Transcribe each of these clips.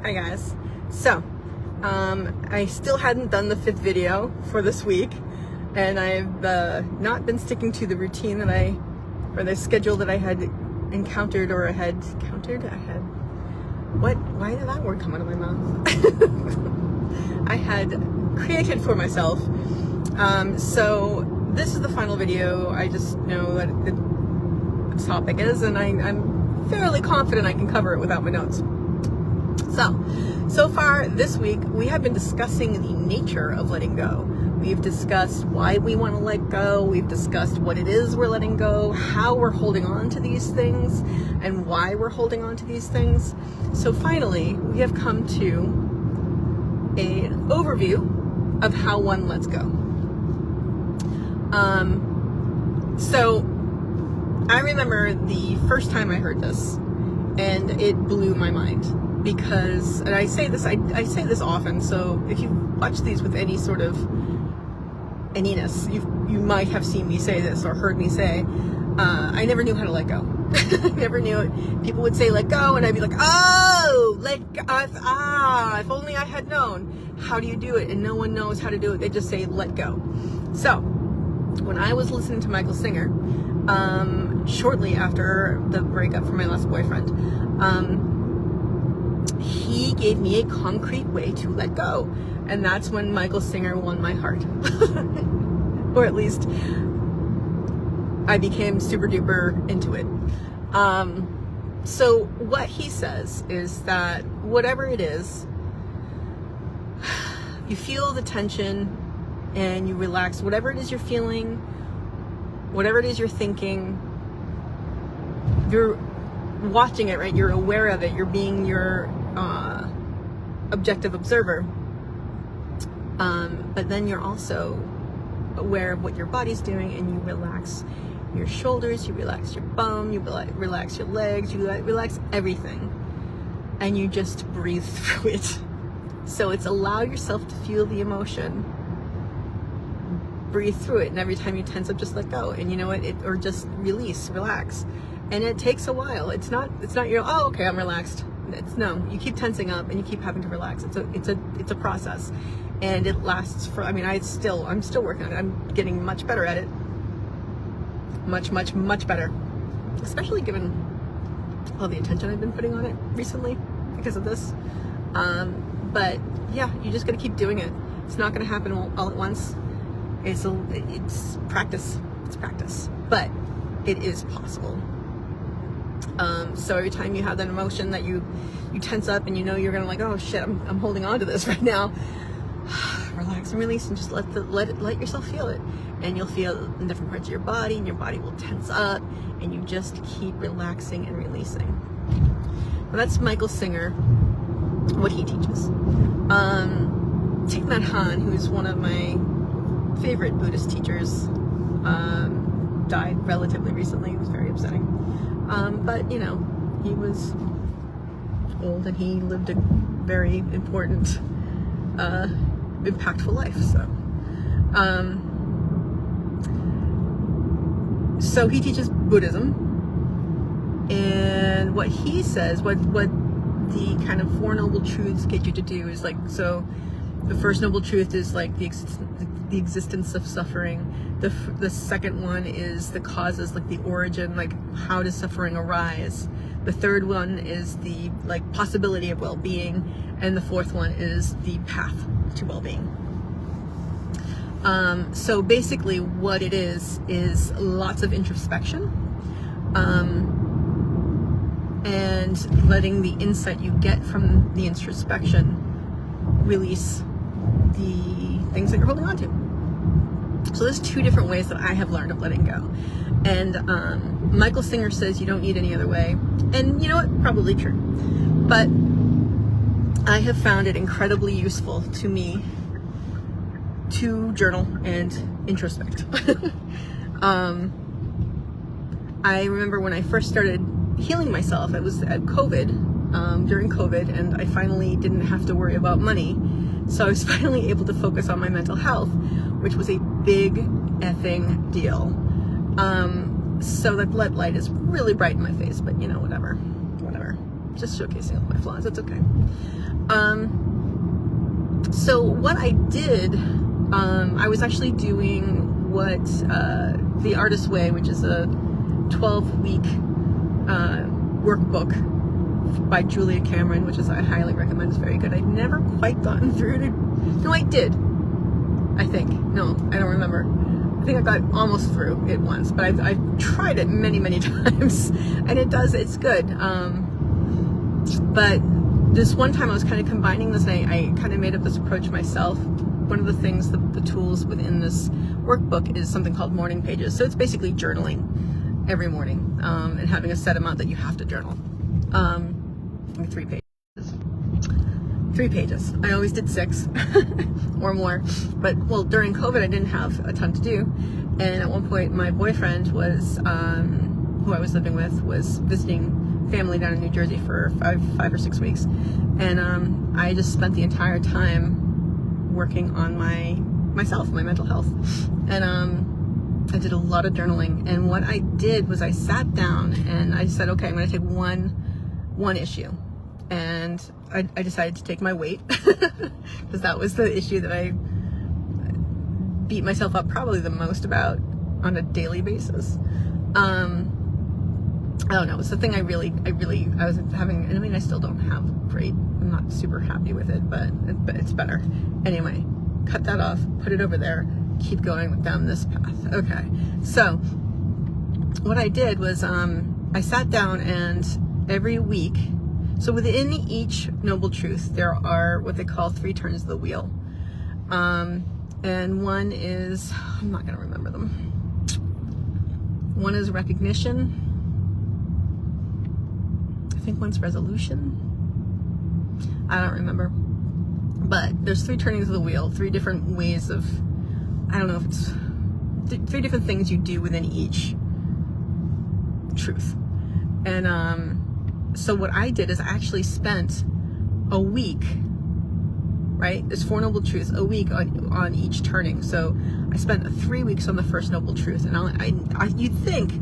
Hi guys. So, I still hadn't done the 5th video for this week, and I've not been sticking to the routine that or the schedule that I had encountered, or why did that word come out of my mouth? I had created for myself. So this is the final video. I just know that the topic is, and I'm fairly confident I can cover it without my notes. So far this week, we have been discussing the nature of letting go. We've discussed why we want to let go. We've discussed what it is we're letting go, how we're holding on to these things, and why we're holding on to these things. So finally, we have come to an overview of how one lets go. So I remember the first time I heard this, and it blew my mind. Because, and I say this often, so if you watch these with any sort of aniness, you might have seen me say this or heard me say, I never knew how to let go. I never knew it. People would say let go, and I'd be like, oh, let go, if only I had known. How do you do it? And no one knows how to do it. They just say let go. So when I was listening to Michael Singer, shortly after the breakup from my last boyfriend, he gave me a concrete way to let go. And that's when Michael Singer won my heart. Or at least I became super duper into it. So what he says is that whatever it is, you feel the tension and you relax. Whatever it is you're feeling, whatever it is you're thinking, you're watching it, right? You're aware of it. You're being your objective observer. But then you're also aware of what your body's doing, and you relax your shoulders, you relax your bum, you relax your legs, you relax everything, and you just breathe through it. So it's allow yourself to feel the emotion, breathe through it, and every time you tense up, just let go. And you know what? Or just release, relax. And it takes a while. It's not your, oh, okay, I'm relaxed. No, you keep tensing up and you keep having to relax. It's a process, and it lasts for, I mean, I'm still working on it. I'm getting much better at it. Much better. Especially given all the attention I've been putting on it recently because of this. But yeah, you just gotta keep doing it. It's not gonna happen all at once. It's practice. It's practice. But it is possible. So every time you have that emotion that you tense up and you know you're gonna like, oh shit, I'm holding on to this right now. Relax and release, and just let yourself feel it, and you'll feel it in different parts of your body, and your body will tense up, and you just keep relaxing and releasing. Well, that's Michael Singer, what he teaches. Thich Nhat Hanh, who's one of my favorite Buddhist teachers, died relatively recently. It was very upsetting. But, you know, he was old and he lived a very important, impactful life. So he teaches Buddhism, and what he says, what the kind of 4 noble truths get you to do is like, so the first noble truth is like the existence of suffering. The second one is the causes, like the origin, like how does suffering arise. The third one is the like possibility of well-being, and the fourth one is the path to well-being. So basically what it is lots of introspection, and letting the insight you get from the introspection release the things that you're holding on to. So there's 2 different ways that I have learned of letting go. And Michael Singer says you don't need any other way. And you know what? Probably true. But I have found it incredibly useful to me to journal and introspect. I remember when I first started healing myself, it was at COVID, during COVID, and I finally didn't have to worry about money. So I was finally able to focus on my mental health, which was a big effing deal. So that lead light is really bright in my face, but you know, whatever. just showcasing all my flaws. It's okay. So what I did, I was actually doing what The Artist's Way, which is a 12-week workbook by Julia Cameron, which is I highly recommend. It's very good. I'd never quite gotten through to. No, I did. I think. No, I don't remember. I think I got almost through it once, but I've tried it many times, and it's good. But this one time I was kind of combining this, and I kind of made up this approach myself. One of the things, the tools within this workbook is something called morning pages. So it's basically journaling every morning, and having a set amount that you have to journal. 3 pages. 3 pages. I always did 6 or more, but well, during COVID I didn't have a ton to do, and at one point my boyfriend was, who I was living with, was visiting family down in New Jersey for 5 or 6 weeks, and I just spent the entire time working on my mental health, and I did a lot of journaling. And what I did was I sat down and I said, okay, I'm going to take one issue. And I decided to take my weight because that was the issue that I beat myself up probably the most about on a daily basis. I don't know. It's the thing I was having, and I mean, I still don't have great, I'm not super happy with it, but it's better. Anyway, cut that off, put it over there, keep going down this path. Okay. So what I did was, I sat down, and every week, so within each noble truth, there are what they call 3 turns of the wheel. And one is, I'm not going to remember them. One is recognition. I think one's resolution. I don't remember. But there's 3 turnings of the wheel, 3 different ways of, I don't know if it's 3 different things you do within each truth. And so what I did is I actually spent a week, right? There's 4 noble truths, a week on each turning. So I spent 3 weeks on the first noble truth, and you'd think,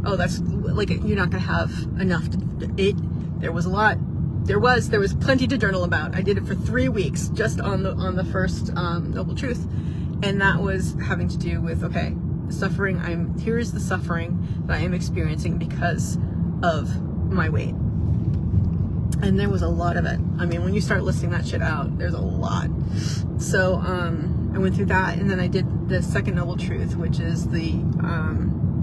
oh, that's like, you're not gonna have enough to it. There was a lot. There was plenty to journal about. I did it for 3 weeks just on the first noble truth, and that was having to do with, okay, suffering. Here's the suffering that I am experiencing because of my weight. And there was a lot of it. I mean, when you start listing that shit out, there's a lot. So I went through that, and then I did the second noble truth, which is the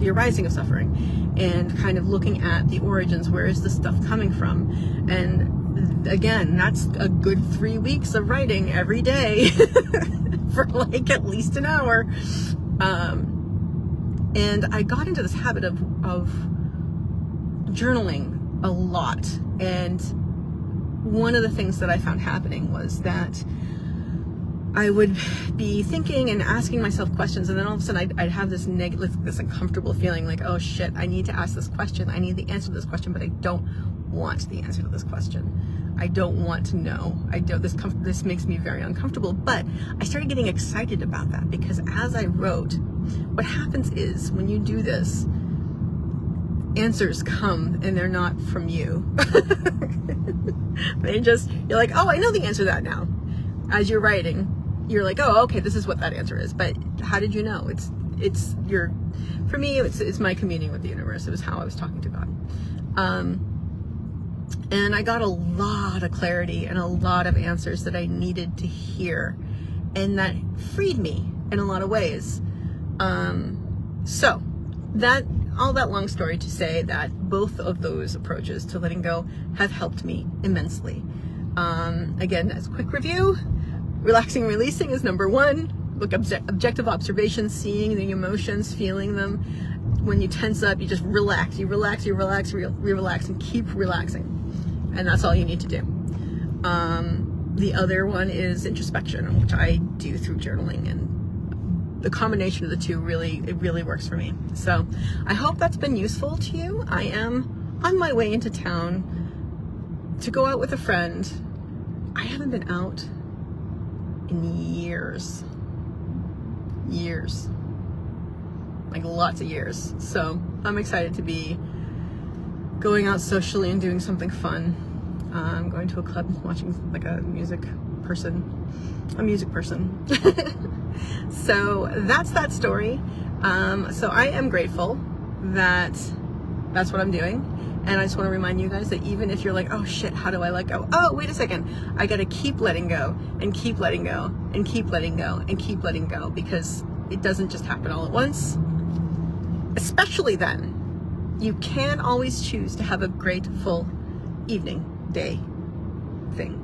arising of suffering, and kind of looking at the origins. Where is this stuff coming from? And again, that's a good 3 weeks of writing every day for like at least an hour. And I got into this habit of journaling a lot, and one of the things that I found happening was that I would be thinking and asking myself questions, and then all of a sudden I'd have this this uncomfortable feeling like, oh shit, I need to ask this question, I need the answer to this question, but I don't want the answer to this question. I don't want to know. This makes me very uncomfortable. But I started getting excited about that, because as I wrote, what happens is when you do this, answers come, and they're not from you. You're like, oh, I know the answer to that now. As you're writing, you're like, oh, okay, this is what that answer is. But how did you know? For me, it's my communing with the universe. It was how I was talking to God. And I got a lot of clarity and a lot of answers that I needed to hear, and that freed me in a lot of ways. So all that long story to say that both of those approaches to letting go have helped me immensely. Again, as a quick review, relaxing, releasing is number 1. Look, objective observation, seeing the emotions, feeling them. When you tense up, you just relax. You relax, and keep relaxing. And that's all you need to do. The other one is introspection, which I do through journaling, and the combination of the two really works for me. So I hope that's been useful to you. I am on my way into town to go out with a friend. I haven't been out in years, like lots of years. So I'm excited to be going out socially and doing something fun. going to a club, watching like a music person. So that's that story. So I am grateful that that's what I'm doing. And I just want to remind you guys that even if you're like, oh shit, how do I let go? Oh, wait a second. I got to keep letting go and keep letting go and keep letting go and keep letting go, because it doesn't just happen all at once. Especially then, you can always choose to have a grateful evening, day thing.